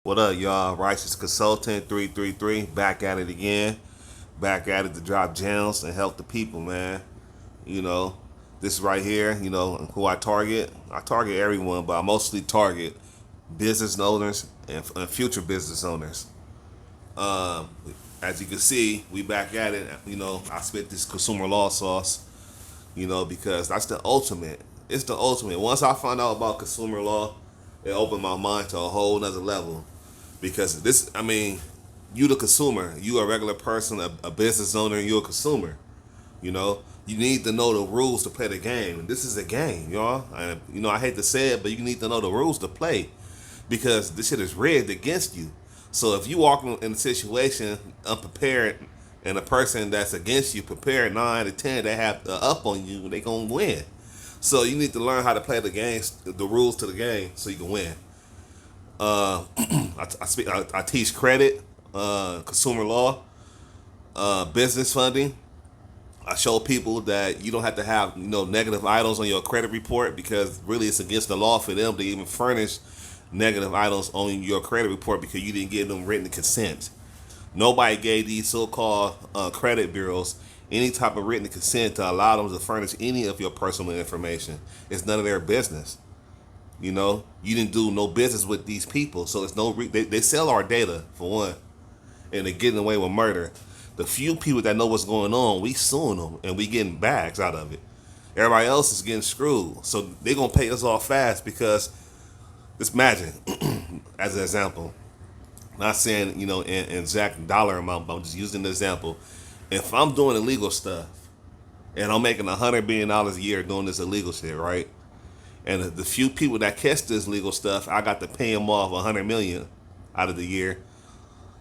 What up, y'all? Righteous Consultant 333, back at it again. Back at it to drop gems and help the people, man. You know, this right here, who I target. I target everyone, but I mostly target business owners and future business owners. Um, as you can see, we back at it. I spit this consumer law sauce, because that's the ultimate. It's the ultimate. Once I found out about consumer law, it opened my mind to a whole nother level. Because this, you the consumer, you a regular person, a business owner, you're a consumer. You need to know the rules to play the game. This is a game, y'all. I hate to say it, but you need to know the rules to play because this shit is rigged against you. So if you walk in a situation unprepared and a person that's against you prepared 9 to 10, they have up on you, they gonna win. So you need to learn how to play the games, the rules to the game, so you can win. I teach credit, consumer law, business funding. I show people that you don't have to have negative items on your credit report because really it's against the law for them to even furnish negative items on your credit report because you didn't give them written consent. Nobody gave these so-called credit bureaus any type of written consent to allow them to furnish any of your personal information. It's none of their business. You didn't do no business with these people, so it's they sell our data for one, and they're getting away with murder. The few people that know what's going on, we suing them and we getting bags out of it. Everybody else is getting screwed, so they're gonna pay us off fast because just imagine, as an example, not saying in exact dollar amount, but I'm just using the example. If I'm doing illegal stuff and I'm making $100 billion a year doing this illegal shit, right? And the few people that catch this legal stuff, I got to pay them off 100 million out of the year.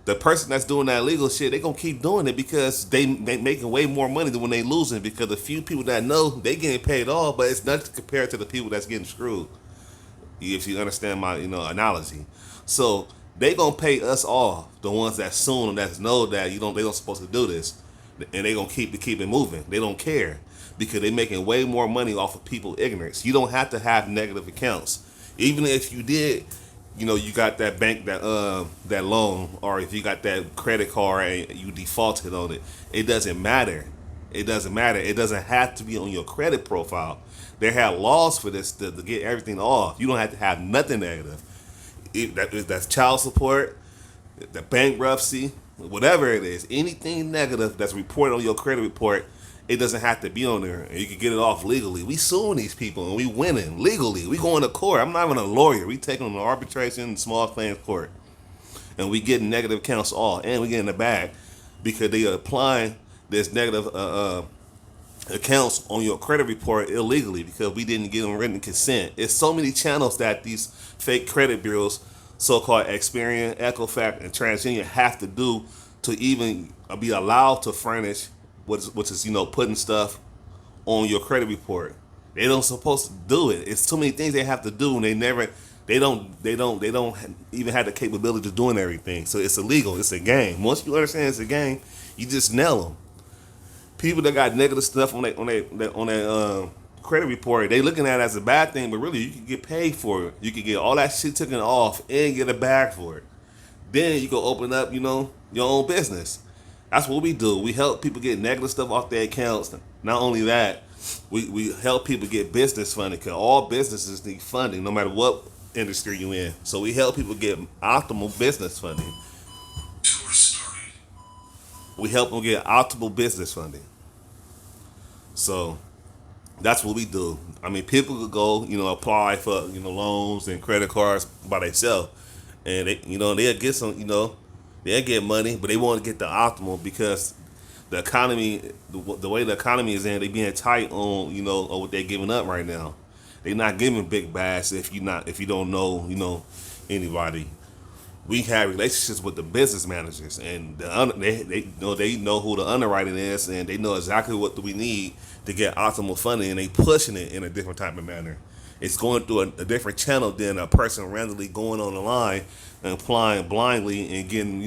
The person that's doing that illegal shit, they gonna keep doing it because they making way more money than when they losing. Because the few people that know they getting paid off, but it's nothing compared to the people that's getting screwed. If you understand my analogy, so they gonna pay us off, the ones that soon that know that they don't supposed to do this, and they gonna keep it moving. They don't care because they making way more money off of people ignorance. You don't have to have negative accounts, even if you did. You got that bank that loan, or if you got that credit card and you defaulted on it, it doesn't matter. It doesn't matter. It doesn't have to be on your credit profile. They have laws for this to get everything off. You don't have to have nothing negative. That's child support, the bankruptcy, whatever it is. Anything negative that's reported on your credit report, it doesn't have to be on there, and you can get it off legally. We suing these people, and we winning legally. We going to court. I'm not even a lawyer. We taking them to arbitration, small claims court, and we getting negative counts off, and we getting the bag because they are applying this negative accounts on your credit report illegally because we didn't give them written consent. It's so many channels that these fake credit bureaus, so-called Experian, Equifax, and TransUnion have to do to even be allowed to furnish which is putting stuff on your credit report. They don't supposed to do it. It's too many things they have to do, and they don't even have the capability of doing everything. So it's illegal. It's a game. Once you understand it's a game, you just nail them. People that got negative stuff on their credit report, they looking at it as a bad thing, but really you can get paid for it. You can get all that shit taken off and get a bag for it. Then you can open up, your own business. That's what we do. We help people get negative stuff off their accounts. Not only that, we help people get business funding because all businesses need funding, no matter what industry you're in. So we help people get optimal business funding. We help them get optimal business funding. So that's what we do. People could go, apply for, loans and credit cards by themselves, and they'll get some, they'll get money, but they want to get the optimal because the economy, the way the economy is in, they being tight on, on what they're giving up right now. They're not giving big bags if you don't know, anybody. We have relationships with the business managers, and they know who the underwriting is, and they know exactly what we need to get optimal funding, and they pushing it in a different type of manner. It's going through a different channel than a person randomly going on the line and applying blindly and getting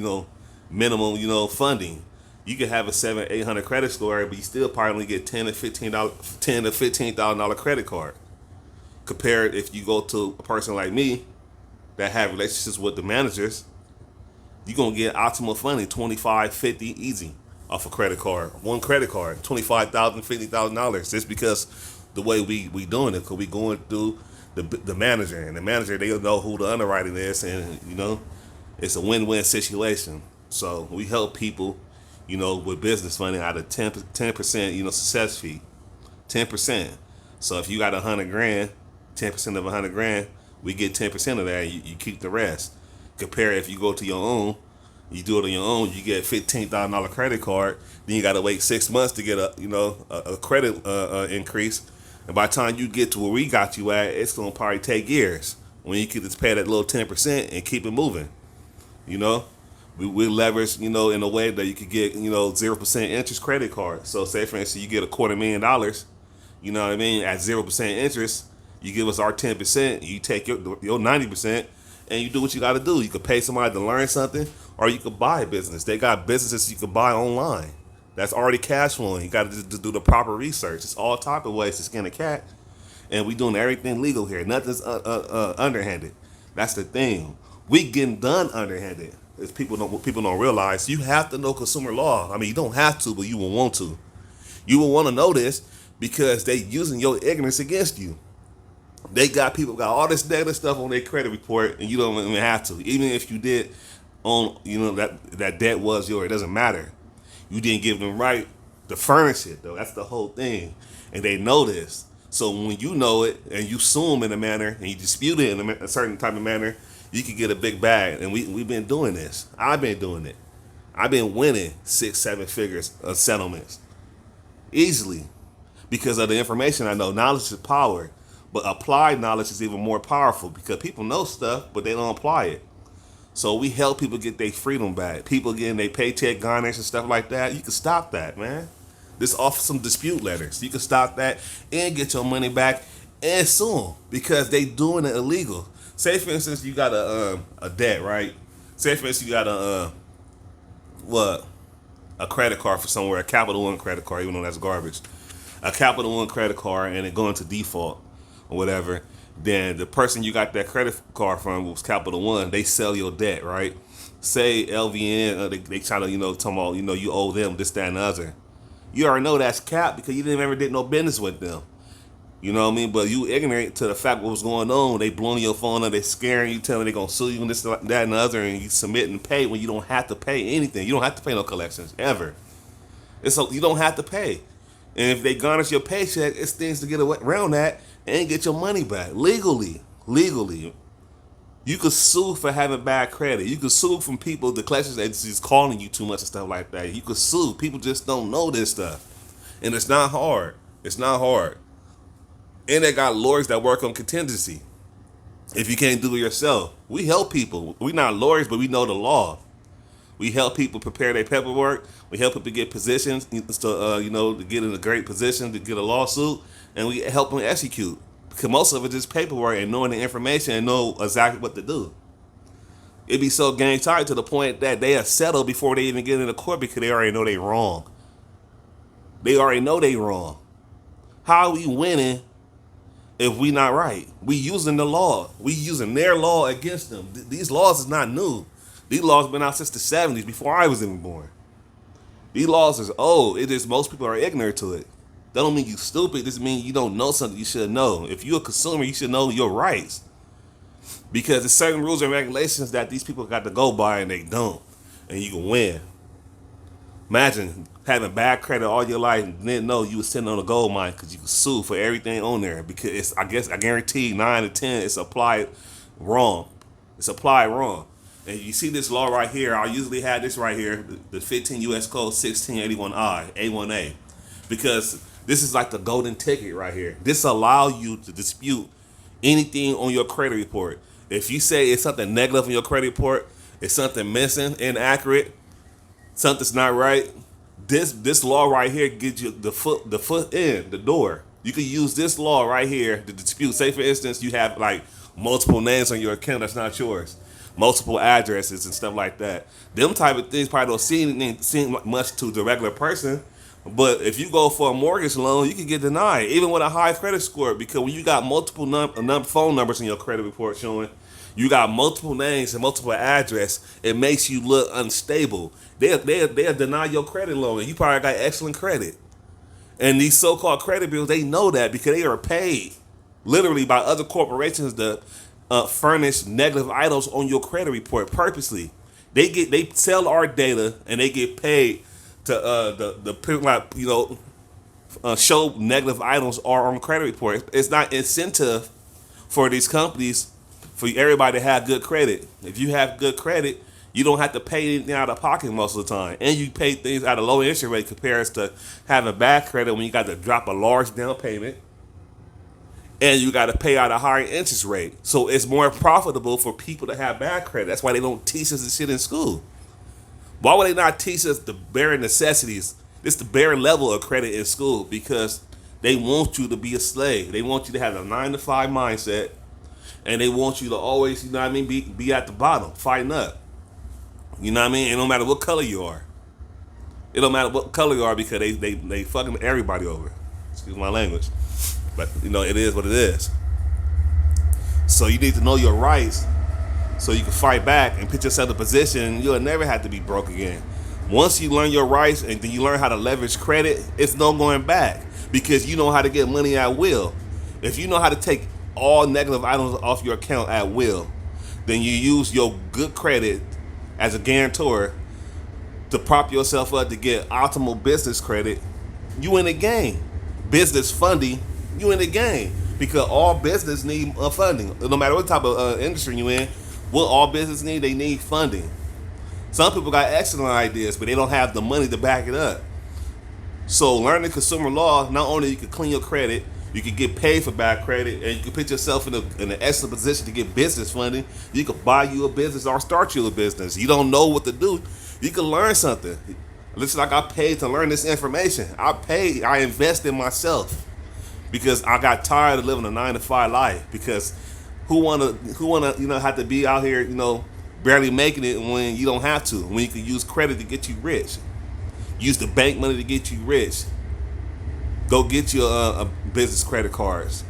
minimum funding. You could have a 700-800 credit score, but you still probably get $10,000 to $15,000 credit card. Compared if you go to a person like me that have relationships with the managers, you're going to get optimal funding, 25, 50 easy off a credit card. One credit card, $25,000, $50,000. Just because the way we doing it, because we going through the manager. And the manager, they know who the underwriting is. And, it's a win-win situation. So we help people, with business funding out of 10%, success fee. 10%. So if you got 100 grand, 10% of 100 grand, we get 10% of that. You keep the rest. Compare if you go to your own, you do it on your own, you get $15,000 credit card. Then you got to wait 6 months to get a credit increase. And by the time you get to where we got you at, it's gonna probably take years. When you can just pay that little 10% and keep it moving, we leverage, in a way that you could get, 0% interest credit card. So say for instance you get $250,000, you know what I mean, at 0% interest, you give us our 10%, you take your 90%, and you do what you got to do. You could pay somebody to learn something, or you could buy a business. They got businesses you could buy online that's already cash flowing. You got to do the proper research. It's all type of ways to skin a cat, and we doing everything legal here. Nothing's underhanded. That's the thing. We getting done underhanded. As people don't realize, you have to know consumer law. I mean, you don't have to, but you will want to. You will want to know this because they using your ignorance against you. They got people got all this negative stuff on their credit report, and you don't even have to. Even if you did own, that debt was yours, it doesn't matter. You didn't give them right to furnish it, though. That's the whole thing, and they know this. So when you know it and you sue them in a manner and you dispute it in a certain type of manner, you can get a big bag. And we've been doing this. I've been doing it. I've been winning 6-7 figures of settlements easily because of the information I know. Knowledge is power. But applied knowledge is even more powerful because people know stuff, but they don't apply it. So we help people get their freedom back. People getting their paycheck garnished and stuff like that. You can stop that, man. This offer some dispute letters. You can stop that and get your money back and sue them because they doing it illegal. Say for instance you got a debt, right? Say for instance you got a credit card for somewhere, a Capital One credit card, even though that's garbage. A Capital One credit card and it go into default or whatever, then the person you got that credit card from was Capital One. They sell your debt, right? Say LVN, they try to, talking about, you owe them this, that, and the other. You already know that's cap because you didn't ever did no business with them. You know what I mean? But you ignorant to the fact what was going on. They blowing your phone up, they scaring you, telling they gonna sue you and this, that, and the other, and you submit and pay when you don't have to pay anything. You don't have to pay no collections ever. You don't have to pay. And if they garnish your paycheck, it's things to get around that and get your money back legally. You could sue for having bad credit. You could sue from people, the collections agencies calling you too much and stuff like that. You could sue. People just don't know this stuff. And it's not hard. It's not hard. And they got lawyers that work on contingency. If you can't do it yourself, we help people. We're not lawyers, but we know the law. We help people prepare their paperwork. We help people get positions, to to get in a great position to get a lawsuit, and we help them execute. Because most of it is paperwork and knowing the information and know exactly what to do. It be so gang tight to the point that they are settled before they even get into court because they already know they wrong. They already know they wrong. How are we winning if we not right? We using the law. We using their law against them. These laws is not new. These laws been out since the 70s, before I was even born. These laws is old. It is most people are ignorant to it. That don't mean you stupid. This means you don't know something you should know. If you're a consumer, you should know your rights. Because there's certain rules and regulations that these people got to go by and they don't. And you can win. Imagine having bad credit all your life and didn't know you was sitting on a gold mine because you could sue for everything on there. Because I guarantee 9 to 10 it's applied wrong. It's applied wrong. And you see this law right here. I usually have this right here, the 15 U.S. Code 1681I, A1A. Because this is like the golden ticket right here. This allows you to dispute anything on your credit report. If you say it's something negative on your credit report, it's something missing, inaccurate, something's not right, this law right here gives you the foot in the door. You can use this law right here to dispute. Say for instance, you have like multiple names on your account that's not yours, multiple addresses and stuff like that. Them type of things probably don't seem much to the regular person. But if you go for a mortgage loan, you can get denied, even with a high credit score, because when you got multiple phone numbers in your credit report showing You got multiple names and multiple address. It makes you look unstable. They'll deny your credit loan, and you probably got excellent credit. And these so-called credit bureaus, they know that because they are paid literally by other corporations to furnish negative items on your credit report purposely. They sell our data and they get paid to show negative items are on credit report. It's not incentive for these companies for everybody to have good credit. If you have good credit, you don't have to pay anything out of pocket most of the time, and you pay things at a low interest rate compared to having bad credit when you got to drop a large down payment and you got to pay out a higher interest rate. So it's more profitable for people to have bad credit. That's why they don't teach us this shit in school. Why would they not teach us the bare necessities? It's the bare level of credit in school because they want you to be a slave. They want you to have a 9 to 5 mindset, and they want you to always, you know what I mean, be at the bottom, fighting up. You know what I mean? It don't matter what color you are. It don't matter what color you are because they fucking everybody over. Excuse my language. But, you know, it is what it is. So you need to know your rights so you can fight back and put yourself in a position you'll never have to be broke again. Once you learn your rights and then you learn how to leverage credit, it's no going back because you know how to get money at will. If you know how to take all negative items off your account at will, then you use your good credit as a guarantor to prop yourself up to get optimal business credit. You in the game. Business funding, you in the game because all business need funding. No matter what type of industry you in, what all business need, they need funding. Some people got excellent ideas, but they don't have the money to back it up. So learning consumer law, not only you can clean your credit, you can get paid for bad credit, and you can put yourself in an excellent position to get business funding. You can buy you a business or start you a business. You don't know what to do, you can learn something. Looks like I paid to learn this information. I invest in myself because I got tired of living a 9 to 5 life. Because who wanna have to be out here barely making it when you don't have to, when you can use credit to get you rich. Use the bank money to get you rich. Go get your business credit cards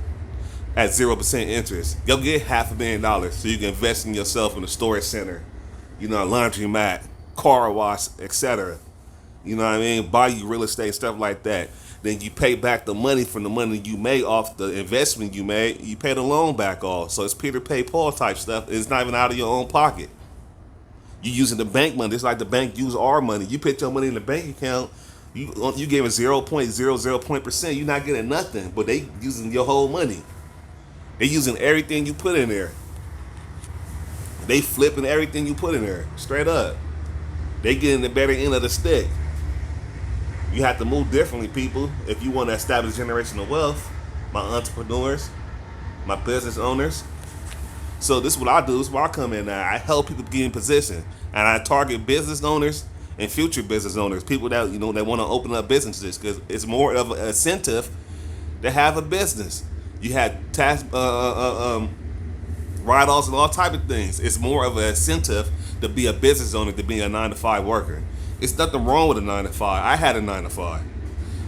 at 0% interest. Go get $500,000 so you can invest in yourself in a storage center, a laundromat, car wash, etc. You know what I mean? Buy you real estate, stuff like that. Then you pay back the money from the money you made off the investment you made. You pay the loan back off. So it's Peter pay Paul type stuff. It's not even out of your own pocket. You using the bank money. It's like the bank use our money. You put your money in the bank account. You giving 0.00%. You're not getting nothing. But they using your whole money. They using everything you put in there. They flipping everything you put in there. Straight up. They getting the better end of the stick. You have to move differently, people, if you want to establish generational wealth. My entrepreneurs, my business owners. So this is what I do. This is where I come in now. I help people get in position, and I target business owners and future business owners, people that that want to open up businesses, because it's more of an incentive to have a business. You have tax write-offs and all type of things. It's more of an incentive to be a business owner than being a 9 to 5 worker. It's nothing wrong with a 9 to 5. I had a 9 to 5.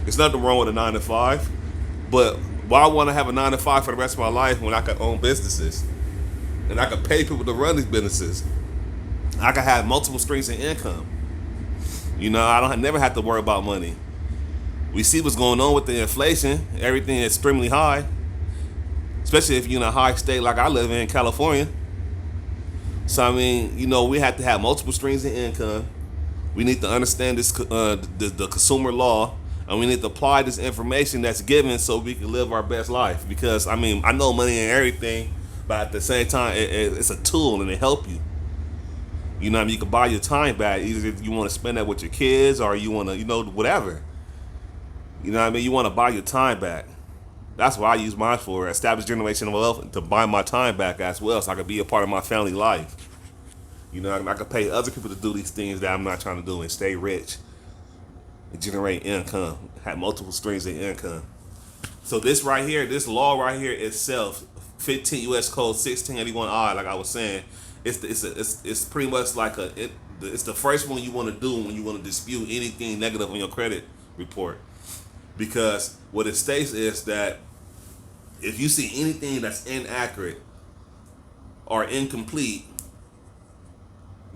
It's nothing wrong with a 9 to 5. But why want to have a 9 to 5 for the rest of my life when I could own businesses? And I could pay people to run these businesses. I could have multiple streams of income. I never have to worry about money. We see what's going on with the inflation. Everything is extremely high. Especially if you're in a high state like I live in, California. So, we have to have multiple streams of income. We need to understand this, the consumer law, and we need to apply this information that's given so we can live our best life. Because, I know money and everything, but at the same time, it's a tool and it help you. You can buy your time back, either if you want to spend that with your kids or you want to, whatever. You want to buy your time back. That's what I use mine for, establish generational wealth, to buy my time back as well so I could be a part of my family life. I could pay other people to do these things that I'm not trying to do and stay rich and generate income, have multiple streams of income. So this right here, this law right here itself, 15 U.S. Code 1681I, like I was saying, it's pretty much like it's the first one you want to do when you want to dispute anything negative on your credit report. Because what it states is that if you see anything that's inaccurate are incomplete,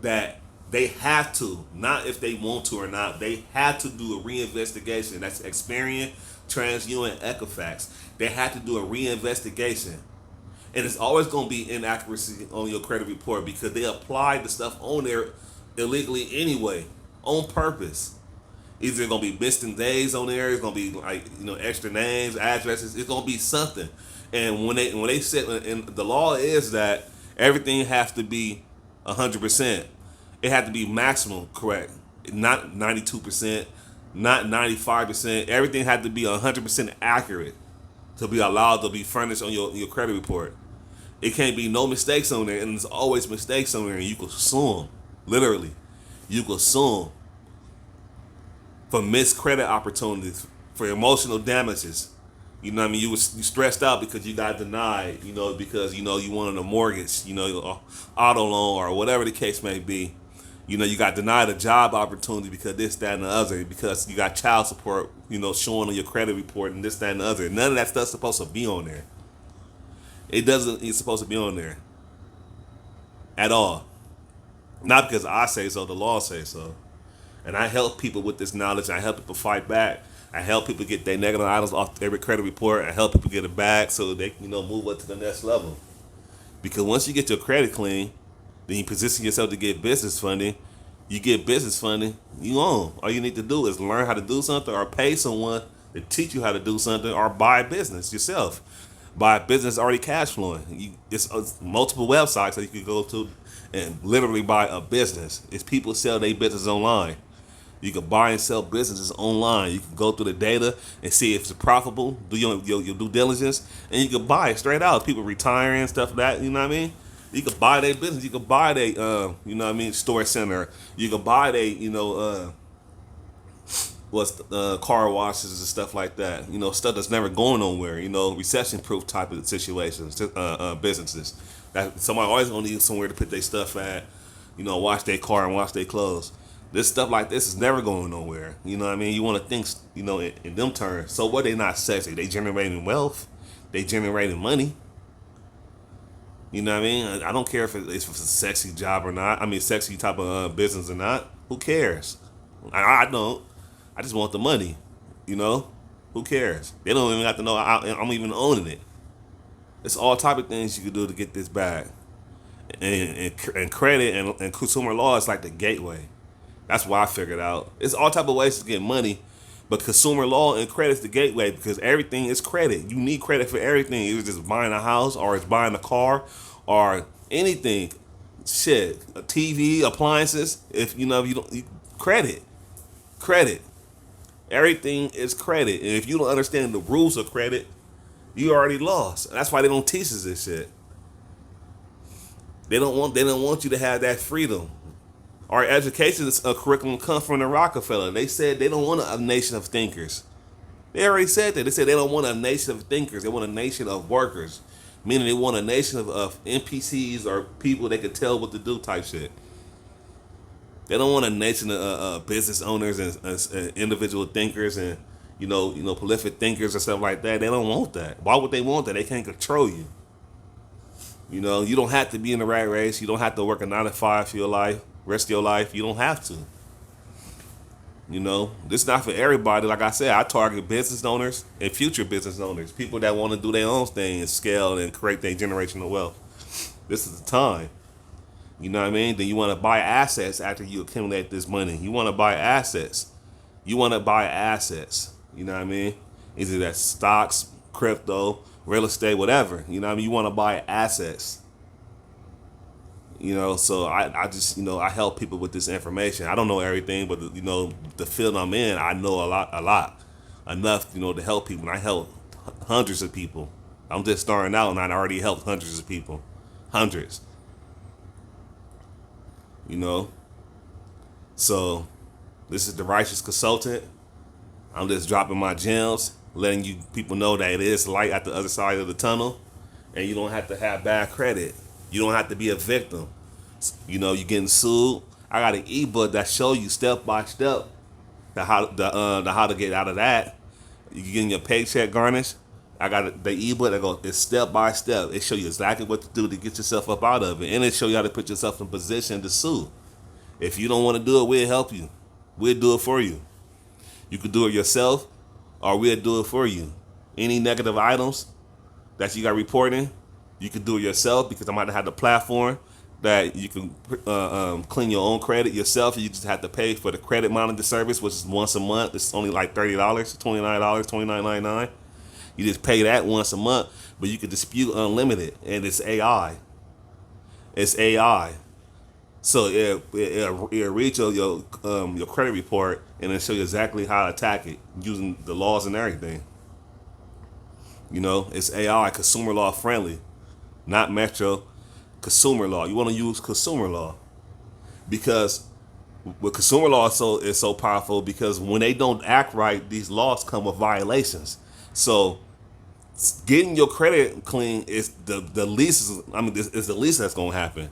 that they have to, not if they want to or not, they have to do a reinvestigation. That's Experian, TransUnion, and Equifax. They have to do a reinvestigation. And it's always going to be inaccuracy on your credit report because they applied the stuff on there illegally anyway, on purpose. Either it's going to be missing days on there, it's going to be like, extra names, addresses, it's going to be something. And when they said, and the law is that everything has to be 100%. It had to be maximum correct, not 92%, not 95%. Everything had to be 100% accurate to be allowed to be furnished on your credit report. It can't be no mistakes on there, and there's always mistakes on there, and you can sue them. Literally, you can sue them for missed credit opportunities, for emotional damages. You know what I mean? You stressed out because you got denied, because, you wanted a mortgage, auto loan or whatever the case may be. You got denied a job opportunity because this, that, and the other, because you got child support, showing on your credit report and this, that, and the other. None of that stuff's supposed to be on there. It's supposed to be on there at all. Not because I say so, the law says so. And I help people with this knowledge. I help people fight back. I help people get their negative items off every credit report. I help people get it back so they can, move up to the next level. Because once you get your credit clean, then you position yourself to get business funding. You get business funding, you own. All you need to do is learn how to do something or pay someone to teach you how to do something or buy a business yourself. Buy a business already cash flowing. It's multiple websites that you can go to and literally buy a business. It's people sell their business online. You can buy and sell businesses online. You can go through the data and see if it's profitable, do your due diligence, and you can buy it straight out. People retiring and stuff like that, you know what I mean? You can buy their business. You can buy their, store center. You can buy their, car washes and stuff like that. Stuff that's never going nowhere. Recession-proof type of situations, businesses. That somebody always gonna need somewhere to put their stuff at. Wash their car and wash their clothes. This stuff like this is never going nowhere. You know what I mean? You want to think, in them terms. So what? They not sexy. They generating wealth. They generating money. You know what I mean? I don't care if it's a sexy job or not. I mean, sexy type of business or not. Who cares? I don't. I just want the money. Who cares? They don't even have to know I'm even owning it. It's all type of things you can do to get this bag. And credit and consumer law is like the gateway. That's why I figured out. It's all type of ways to get money. But consumer law and credit's the gateway because everything is credit. You need credit for everything. It's just buying a house or it's buying a car or anything. Shit, a TV, appliances. If you don't credit. Everything is credit. And if you don't understand the rules of credit, you already lost. And that's why they don't teach us this shit. They don't want you to have that freedom. Our education curriculum comes from the Rockefeller. They said they don't want a nation of thinkers. They already said that. They said they don't want a nation of thinkers. They want a nation of workers. Meaning they want a nation of NPCs or people they could tell what to do type shit. They don't want a nation of business owners and individual thinkers and prolific thinkers and stuff like that. They don't want that. Why would they want that? They can't control you. You don't have to be in the rat race. You don't have to work a 9 to 5 for your life. Rest of your life, you don't have to. This is not for everybody. Like I said, I target business owners and future business owners, people that want to do their own thing and scale and create their generational wealth. This is the time. You know what I mean? Then you want to buy assets after you accumulate this money. You want to buy assets. You know what I mean? Either that's stocks, crypto, real estate, whatever. You know what I mean? You want to buy assets. So I just, I help people with this information. I don't know everything, but, the field I'm in, I know a lot. Enough, to help people. And I help hundreds of people. I'm just starting out and I already helped hundreds of people. Hundreds. So this is the Righteous Consultant. I'm just dropping my gems, letting you people know that it is light at the other side of the tunnel. And you don't have to have bad credit. You don't have to be a victim. You're getting sued. I got an ebook that show you step by step how to get out of that. You getting your paycheck garnished. I got the ebook that goes, it's step by step. It show you exactly what to do to get yourself up out of it, and it show you how to put yourself in position to sue. If you don't want to do it, we'll help you. We'll do it for you. You could do it yourself, or we'll do it for you. Any negative items that you got reporting, you can do it yourself, because I'm about to have the platform that you can clean your own credit yourself. You just have to pay for the credit monitor service, which is once a month. It's only like $30, $29, $29.99. You just pay that once a month, but you can dispute unlimited, and it's AI. It's AI. So it'll read your credit report, and it'll show you exactly how to attack it using the laws and everything. You know, it's AI, consumer law friendly, not Metro. Consumer law. You want to use consumer law, because with consumer law is so powerful, because when they don't act right, these laws come with violations. So getting your credit clean is the least. I mean, it's the least that's gonna happen.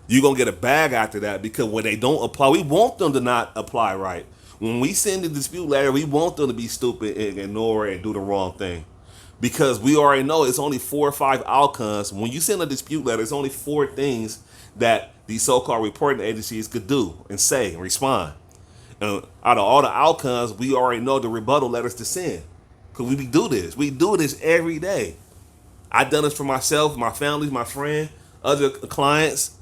You're gonna get a bag after that, because when they don't apply, we want them to not apply right. When we send the dispute letter, we want them to be stupid and ignore it and do the wrong thing. Because we already know it's only 4 or 5 outcomes. When you send a dispute letter, it's only 4 things that these so-called reporting agencies could do and say and respond. And out of all the outcomes, we already know the rebuttal letters to send. Because we do this. We do this every day. I've done this for myself, my family, my friend, other clients.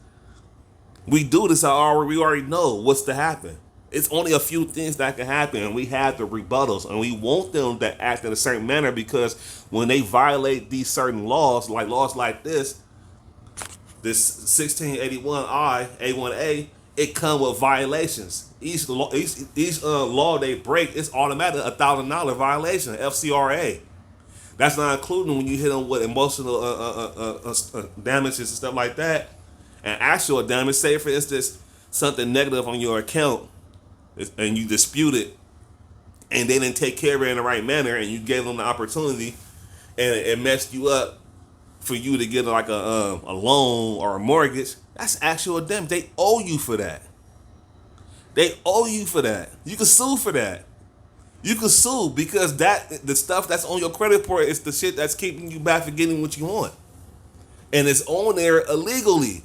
We do this. We already know what's to happen. It's only a few things that can happen, and we have the rebuttals, and we want them to act in a certain manner, because when they violate these certain laws like this 1681I A1A, it come with violations. Each law they break, it's automatic $1,000 violation, FCRA. That's not including when you hit them with emotional damages and stuff like that, and actual damage. Say for instance something negative on your account, and you dispute it, and they didn't take care of it in the right manner, and you gave them the opportunity, and it messed you up for you to get like a loan or a mortgage. That's actual damage. They owe you for that. They owe you for that. You can sue for that. You can sue, because the stuff that's on your credit report is the shit that's keeping you back from getting what you want, and it's on there illegally.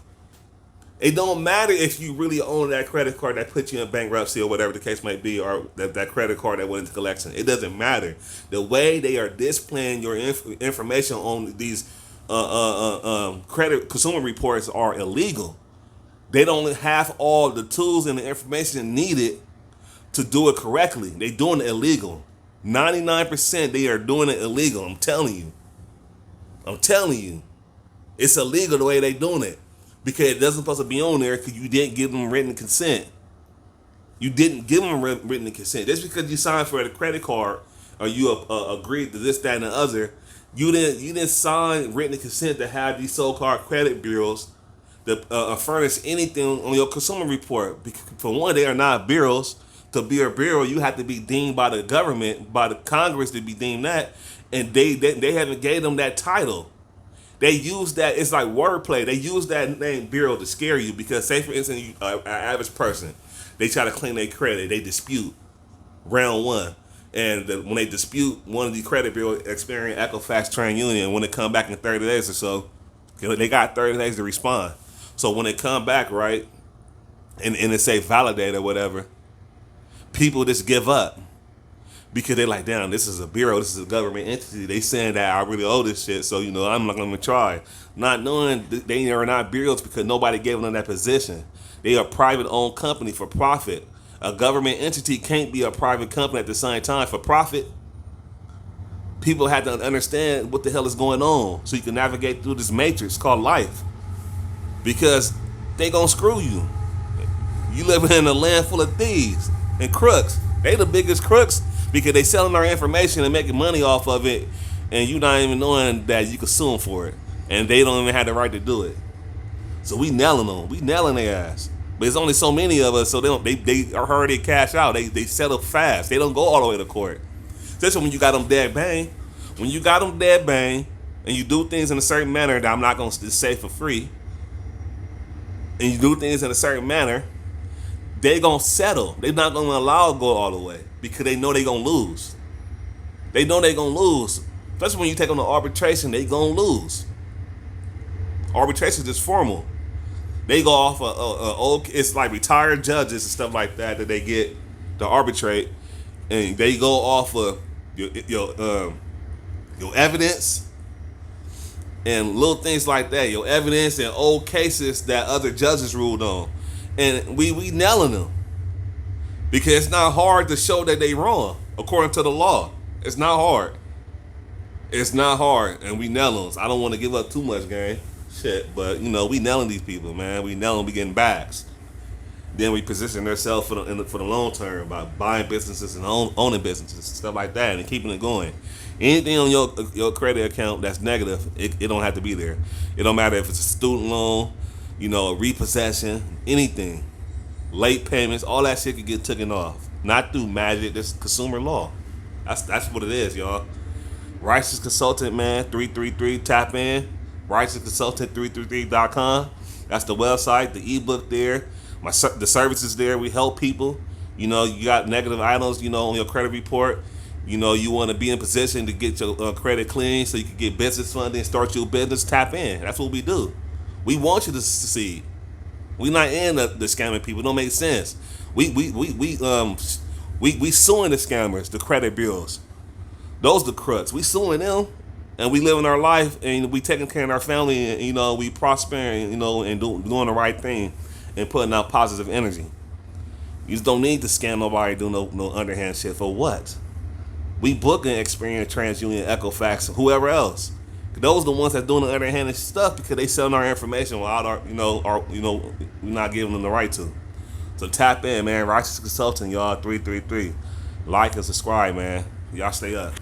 It don't matter if you really own that credit card that put you in bankruptcy or whatever the case might be, or that credit card that went into collection. It doesn't matter. The way they are displaying your information on these credit consumer reports are illegal. They don't have all the tools and the information needed to do it correctly. They doing it illegal. 99% they are doing it illegal. I'm telling you. It's illegal the way they doing it. Because it doesn't supposed to be on there, because you didn't give them written consent. You didn't give them written consent. Just because you signed for the credit card, or you agreed to this, that, and the other, you didn't sign written consent to have these so-called credit bureaus to furnish anything on your consumer report. Because for one, they are not bureaus. To be a bureau, you have to be deemed by the government, by the Congress, to be deemed that, and they haven't gave them that title. They use that, it's like wordplay. They use that name bureau to scare you, because say for instance, an average person, they try to clean their credit, they dispute round 1. And when they dispute, one of the credit bureaus, Experian, Equifax, TransUnion, when they come back in 30 days or so, they got 30 days to respond. So when they come back, right, and it say validate or whatever, people just give up. Because they're like, damn, this is a bureau, this is a government entity. They saying that I really owe this shit, so I'm not gonna try. Not knowing they are not bureaus, because nobody gave them that position. They are a private owned company for profit. A government entity can't be a private company at the same time for profit. People have to understand what the hell is going on, so you can navigate through this matrix called life. Because they gonna screw you. You living in a land full of thieves and crooks. They the biggest crooks, because they selling our information and making money off of it, and you not even knowing that you can sue them for it, and they don't even have the right to do it. So we nailing them. We nailing their ass. But there's only so many of us, so they are already cash out. They settle fast. They don't go all the way to court. Especially when you got them dead bang. When you got them dead bang, and you do things in a certain manner that I'm not gonna say for free, and you do things in a certain manner, they gonna settle. They're not gonna allow it to go all the way, because they know they gonna lose. They know they gonna lose. Especially when you take on the arbitration, they gonna lose. Arbitration is just formal. They go off old. It's like retired judges and stuff like that they get to arbitrate, and they go off of your evidence and little things like that. Your evidence and old cases that other judges ruled on, and we nailing them because it's not hard to show that they wrong according to the law. It's not hard. It's not hard, and we nail them. I don't want to give up too much, gang. Shit, but we nailing these people, man. We nailing them. We getting bags. Then we position ourselves for the long term by buying businesses and owning businesses, stuff like that, and keeping it going. Anything on your credit account that's negative, it don't have to be there. It don't matter if it's a student loan, a repossession, anything, late payments, all that shit could get taken off. Not through magic. This consumer law. That's what it is, y'all. Righteous Consultant, man, 333, tap in. RighteousConsultant333.com. That's the website, the ebook there. The services there. We help people. You got negative items, on your credit report. You want to be in position to get your credit clean so you can get business funding, start your business, tap in. That's what we do. We want you to succeed. We not in the scamming people. It don't make sense. We suing the scammers, the credit bureaus. Those the crooks. We suing them, and we living our life, and we taking care of our family, and we prospering, and doing the right thing, and putting out positive energy. You just don't need to scam nobody, do no underhand shit for what? We booking Experian, TransUnion, Equifax, whoever else. Those are the ones that doing the underhanded stuff because they selling our information without we're not giving them the right to. So tap in, man. Righteous Consulting, y'all, 333. Like and subscribe, man. Y'all stay up.